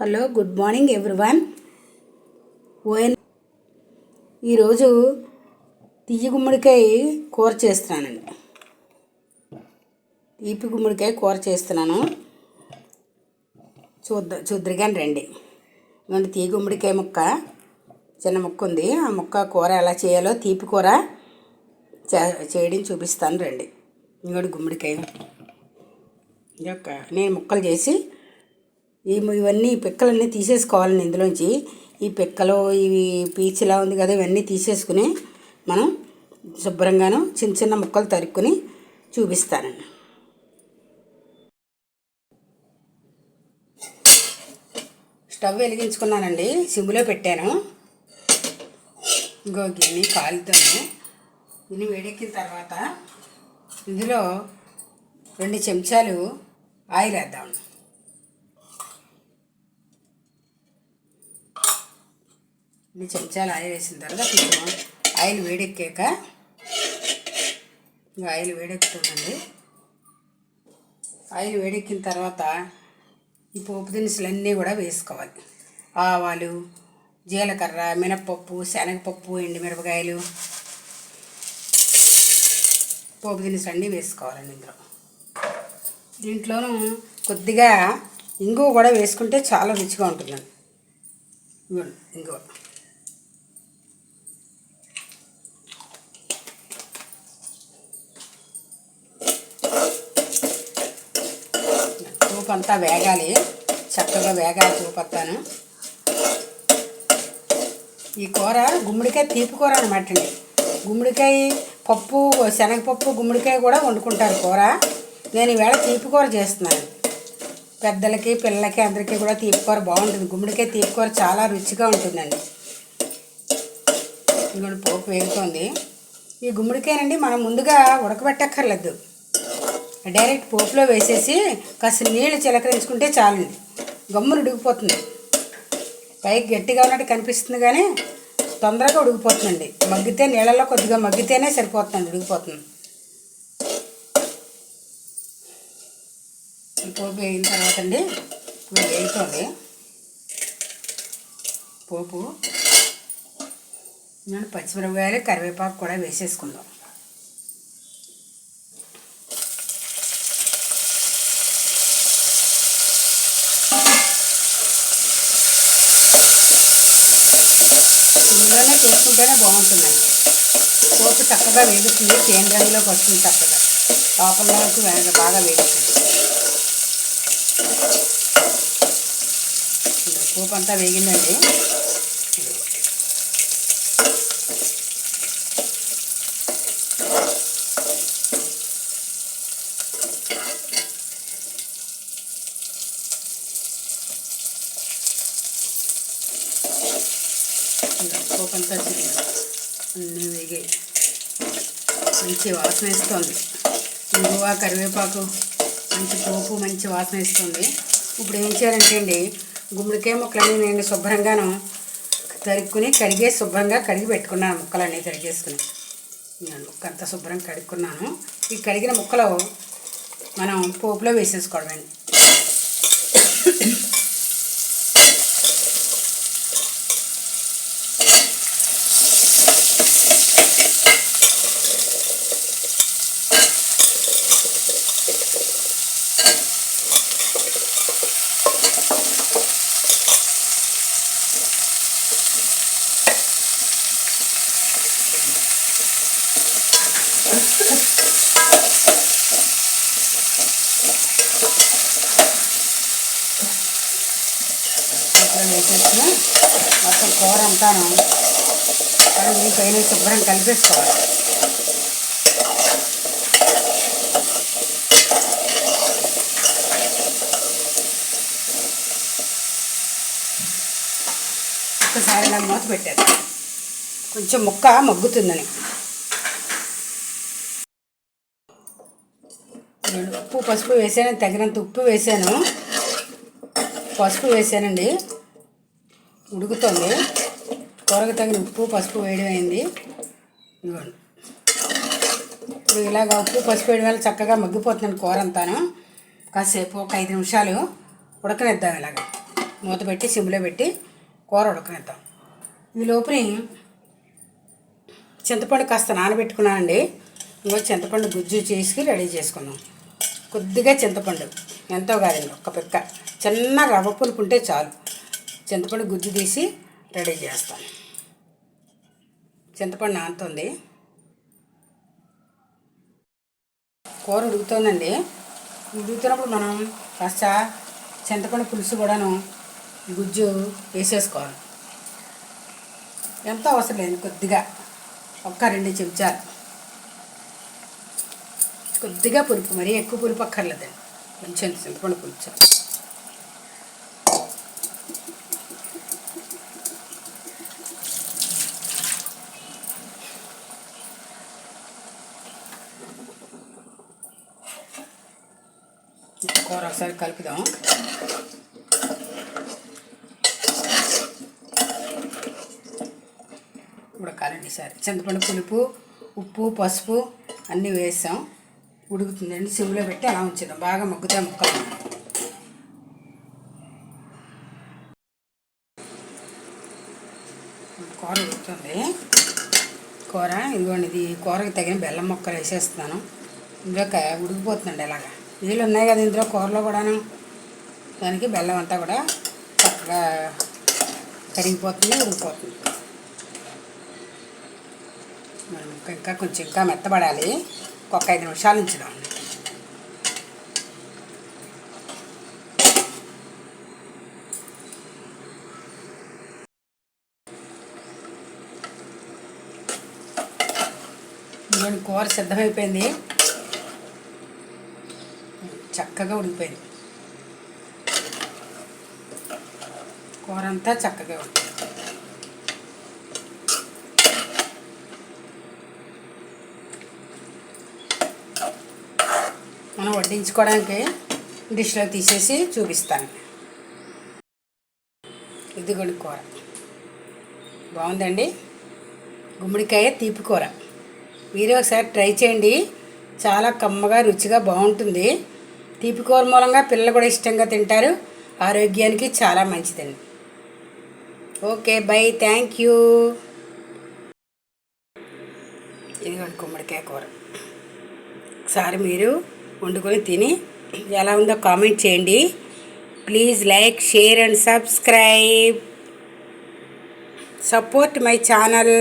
Hello, good morning everyone. ఈరోజు తీపి గుమ్మడికాయ కూర చేస్తున్నానండి. తీపి గుమ్మడికాయ కూర చేస్తున్నాను. చూద్దరిగాని రండి. ఇవ్వండి, తీపి గుమ్మడికాయ ముక్క, చిన్న ముక్క ఉంది. ఆ ముక్క కూర ఎలా చేయాలో తీపి కూర చేయడం చూపిస్తాను రండి. ఇంకోటి గుమ్మడికాయ నేను ముక్కలు చేసి ఇవన్నీ పిక్కలన్నీ తీసేసుకోవాలండి. ఇందులోంచి ఈ పిక్కలు, ఇవి పీచులా ఉంది కదా, ఇవన్నీ తీసేసుకుని మనం శుభ్రంగాను చిన్న చిన్న ముక్కలు తరుక్కుని చూపిస్తానండి. స్టవ్ వెలిగించుకున్నానండి, సిమ్లో పెట్టాను. ఇంకో గిన్నె కాలుతాను. గిన్నె వేడెక్కిన తర్వాత ఇందులో 2 చెంచాలు ఆయిల్ వేద్దాం. ఈ చెంచాలు ఆయిల్ వేసిన తర్వాత కొంచెం ఆయిల్ వేడెక్కాక, ఆయిల్ వేడెక్కుతుందండి. ఆయిల్ వేడెక్కిన తర్వాత ఈ పోపు దినుసులన్నీ కూడా వేసుకోవాలి. ఆవాలు, జీలకర్ర, మినప్పప్పు, శనగపప్పు, ఎండుమిరపకాయలు, పోపు దినుసులు అన్నీ వేసుకోవాలండి. దీంట్లోనూ కొద్దిగా ఇంగువ కూడా వేసుకుంటే చాలా రుచిగా ఉంటుందండి. ఇంగువ తూపు అంతా వేగాలి, చక్కగా వేగాలి తూపత్తాను. ఈ కూర గుమ్మడికాయ తీపి కూర అనమాట అండి. గుమ్మడికాయ పప్పు, శనగపప్పు, గుమ్మడికాయ కూడా వండుకుంటారు కూర. నేను ఈవేళ తీపి కూర చేస్తున్నాను. పెద్దలకి, పిల్లలకి, అందరికీ కూడా తీపి కూర బాగుంటుంది. గుమ్మడికాయ తీపి కూర చాలా రుచిగా ఉంటుందండి. ఇంకొంచెం పోపు వేగుతుంది. ఈ గుమ్మడికాయనండి మనం ముందుగా ఉడకబెట్టక్కర్లేదు, డైరెక్ట్ పోపులో వేసేసి కాస్త నీళ్ళు చిలకరించుకుంటే చాలండి, గమ్మును ఉడికిపోతుంది. పైకి గట్టిగా ఉన్నట్టు కనిపిస్తుంది కానీ తొందరగా ఉడికిపోతుందండి. మగ్గితే నీళ్ళల్లో కొద్దిగా మగ్గితేనే సరిపోతుందండి, ఉడికిపోతుంది. పోపు వేగిన తర్వాత అండి, వేగుతుంది పోపు. నేను పచ్చిమిరపకాయలు, కరివేపాకు కూడా వేసేసుకుందాం. ఇందులోనే చేసుకుంటేనే బాగుంటుందండి. పోపు చక్కగా వేగుతుంది, తేనె రంగులోకి వస్తుంది. చక్కగా లోపలలోకి బాగా వేగుతుంది. పోపు అంతా వేగిందండి. పోపు అంతా అన్నీ వేగాయి, మంచి వాసన వేస్తుంది. ఇంగువ, కరివేపాకు, మంచి పోపు, మంచి వాసన వేస్తుంది. ఇప్పుడు ఏం చేయాలంటే అండి, గుమ్మడికాయ ముక్కలన్నీ నేను శుభ్రంగాను తరుక్కుని శుభ్రంగా కడిగి పెట్టుకున్నాను. ముక్కలన్నీ తరిగేసుకుని ముక్క అంతా శుభ్రంగా కడుక్కున్నాను. ఈ కడిగిన ముక్కలు మనం పోపులో వేసేసుకోవడమండి. వేసేసుకుని మొత్తం కూర అంతాను కడిగి పైన శుభ్రం కలిపేసుకోవాలి. ఒక్కసారి ఇలా మూత పెట్టాను, కొంచెం ముక్క మగ్గుతుందని. ఉప్పు, పసుపు వేసాను, తగినంత ఉప్పు వేసాను, పసుపు వేసానండి. ఉడుకుతుంది. కూరకు తగిన ఉప్పు, పసుపు వేయడం అయింది. ఇవ్వండి, ఇప్పుడు ఇలాగ ఉప్పు, పసుపు వేయడం వల్ల చక్కగా మగ్గిపోతున్నాను కూర అంతాను. కాసేపు ఒక 5 నిమిషాలు ఉడకనిద్దాం. ఇలాగ మూత పెట్టి సిమ్లో పెట్టి కూర ఉడకనిద్దాం. ఈ లోపుని చింతపండు కాస్త నానబెట్టుకున్నానండి. ఇంకో చింతపండు గుజ్జు చేసి రెడీ చేసుకుందాం. కొద్దిగా చింతపండు, ఎంతో కాదండి, ఒక్క పిక్క చిన్న రవ్వ పులుపు ఉంటే చాలు. చింతపండు గుజ్జు తీసి రెడీ చేస్తాను. చింతపండు నానుతుంది, కూర ఉడుకుతుందండి. ఉడుకుతున్నప్పుడు మనం కాస్త చింతపండు పులుసు కూడాను గుజ్జు వేసేసుకోవాలి. ఎంతో అవసరం లేదు, కొద్దిగా ఒక్క 2 చెంచాలు. కొద్దిగా పులుపు, మరీ ఎక్కువ పులుపు అక్కర్లేదండి, కొంచెం చింతపండు పులుసు. కూర ఒకసారి కలుపుదాం. ఉడకాలండి సార్. చింతపండు పులుపు, ఉప్పు, పసుపు అన్నీ వేసాం. ఉడుకుతుందండి, సిమ్లో పెట్టి అలా ఉంచుదాం. బాగా మగ్గుతాయి ముక్కలు. కూర ఉడుకుతుంది. కూర ఇదిగోండి, ఇది కూరకి తగిన బెల్లం ముక్కలు వేసేస్తున్నాను. ఇందులో ఉడికిపోతుందండి. ఇలాగా నీళ్ళు ఉన్నాయి కదా ఇందులో కూరలో కూడాను, దానికి బెల్లం అంతా కూడా చక్కగా కరిగిపోతుంది, ఉడికిపోతుంది. మనం ఇంకా కొంచెం మెత్తబడాలి. ఒక 5 నిమిషాలు ఉంచుదాం. ఇదిగోండి, కూర సిద్ధమైపోయింది, చక్కగా ఉడికిపోయింది. కూర అంతా చక్కగా ఉడికింది. మనం వడ్డించుకోవడానికి డిష్లో తీసేసి చూపిస్తాను. ఇదిగోండి కూర బాగుందండి. గుమ్మడికాయ తీపి కూర మీరు ఒకసారి ట్రై చేయండి. చాలా కమ్మగా రుచిగా బాగుంటుంది. తీపి కూర మూలంగా పిల్లలు కూడా ఇష్టంగా తింటారు. ఆరోగ్యానికి చాలా మంచిదండి. Okay, by, thank you. ఇదిగోండి గుమ్మడికాయ కూర. ఒకసారి మీరు వండుకొని తిని ఎలా ఉందో కామెంట్ చేయండి. Please like, share and subscribe. Support my channel.